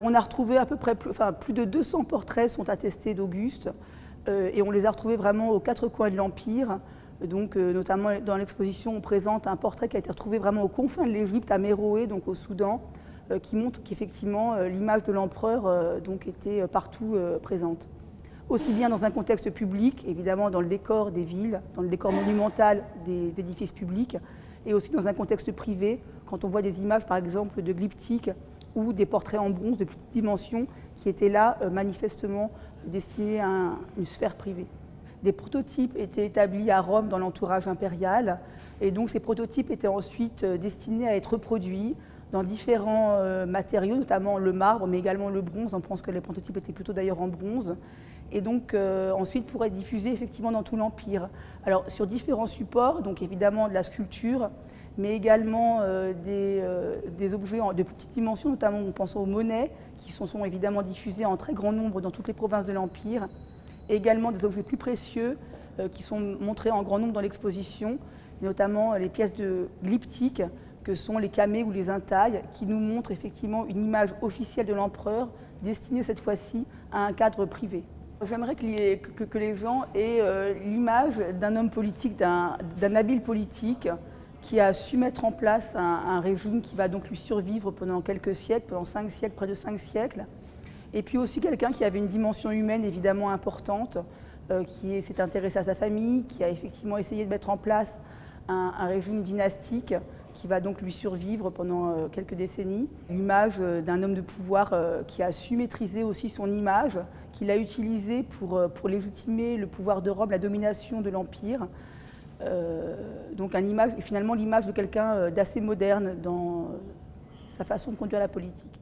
On a retrouvé à peu près plus de 200 portraits sont attestés d'Auguste et on les a retrouvés vraiment aux quatre coins de l'Empire. Donc, notamment dans l'exposition, on présente un portrait qui a été retrouvé vraiment aux confins de l'Égypte, à Méroé, donc au Soudan, qui montre qu'effectivement l'image de l'empereur était partout présente. Aussi bien dans un contexte public, évidemment dans le décor des villes, dans le décor monumental des édifices publics, et aussi dans un contexte privé, quand on voit des images par exemple de glyptiques ou des portraits en bronze de petites dimensions qui étaient là manifestement destinés à une sphère privée. Des prototypes étaient établis à Rome dans l'entourage impérial et donc ces prototypes étaient ensuite destinés à être reproduits dans différents matériaux, notamment le marbre mais également le bronze. On pense que les prototypes étaient plutôt d'ailleurs en bronze et donc ensuite pour être diffusés effectivement dans tout l'Empire. Alors sur différents supports, donc évidemment de la sculpture, mais également des objets de petites dimensions, notamment on pense aux monnaies qui sont évidemment diffusées en très grand nombre dans toutes les provinces de l'Empire, et également des objets plus précieux qui sont montrés en grand nombre dans l'exposition, notamment les pièces de glyptiques que sont les camées ou les intailles, qui nous montrent effectivement une image officielle de l'empereur destinée cette fois-ci à un cadre privé. J'aimerais que les gens aient l'image d'un homme politique, d'un habile politique, qui a su mettre en place un régime qui va donc lui survivre pendant quelques siècles, pendant 5 siècles, près de 5 siècles. Et puis aussi quelqu'un qui avait une dimension humaine évidemment importante, qui s'est intéressé à sa famille, qui a effectivement essayé de mettre en place un régime dynastique qui va donc lui survivre pendant quelques décennies. L'image d'un homme de pouvoir qui a su maîtriser aussi son image, qu'il a utilisée pour légitimer le pouvoir de Rome, la domination de l'Empire. Donc finalement l'image de quelqu'un d'assez moderne dans sa façon de conduire la politique.